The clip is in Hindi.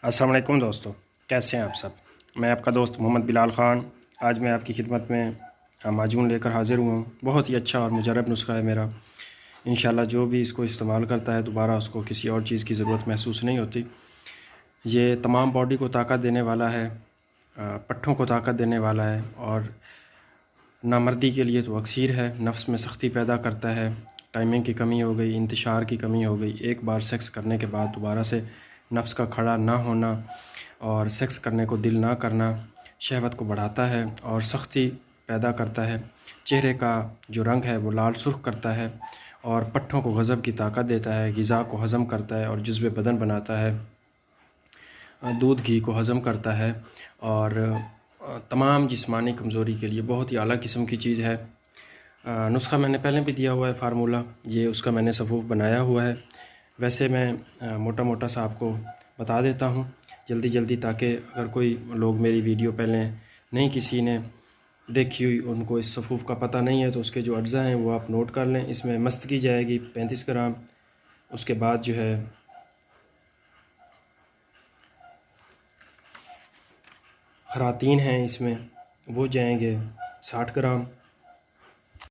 अस्सलाम वालेकुम दोस्तों, कैसे हैं आप सब। मैं आपका दोस्त मोहम्मद बिलाल ख़ान आज मैं आपकी खिदमत में माजून लेकर हाज़िर हुआ हूँ। बहुत ही अच्छा और मुजरब नुस्खा है मेरा। इंशाल्लाह जो भी इसको इस्तेमाल करता है दोबारा उसको किसी और चीज़ की ज़रूरत महसूस नहीं होती। ये तमाम बॉडी को ताकत देने वाला है, पट्ठों को ताकत देने वाला है और नामर्दी के लिए तो अक्सीर है। नफ्स में सख्ती पैदा करता है, टाइमिंग की कमी हो गई, इंतशार की कमी हो गई, एक बार सेक्स करने के बाद दोबारा से नफ्स का खड़ा ना होना और सेक्स करने को दिल ना करना शहवत को बढ़ाता है और सख्ती पैदा करता है। चेहरे का जो रंग है वो लाल सुर्ख करता है और पट्ठों को गज़ब की ताकत देता है, ग़िज़ा को हज़म करता है और जुज़्व बदन बनाता है, दूध घी को हज़म करता है और तमाम जिस्मानी कमज़ोरी के लिए बहुत ही आला किस्म की चीज़ है। नुस्खा मैंने पहले भी दिया हुआ है फार्मूला, ये उसका मैंने सफ़ूफ़ बनाया हुआ है। वैसे मैं मोटा मोटा सा आपको बता देता हूँ जल्दी जल्दी, ताकि अगर कोई लोग मेरी वीडियो पहले नहीं किसी ने देखी हुई, उनको इस सफ़ूफ़ का पता नहीं है, तो उसके जो अज्ज़ा हैं वो आप नोट कर लें। इसमें मस्तकी जाएगी 35 ग्राम, उसके बाद जो है खरातीन हैं इसमें वो जाएंगे 60 ग्राम,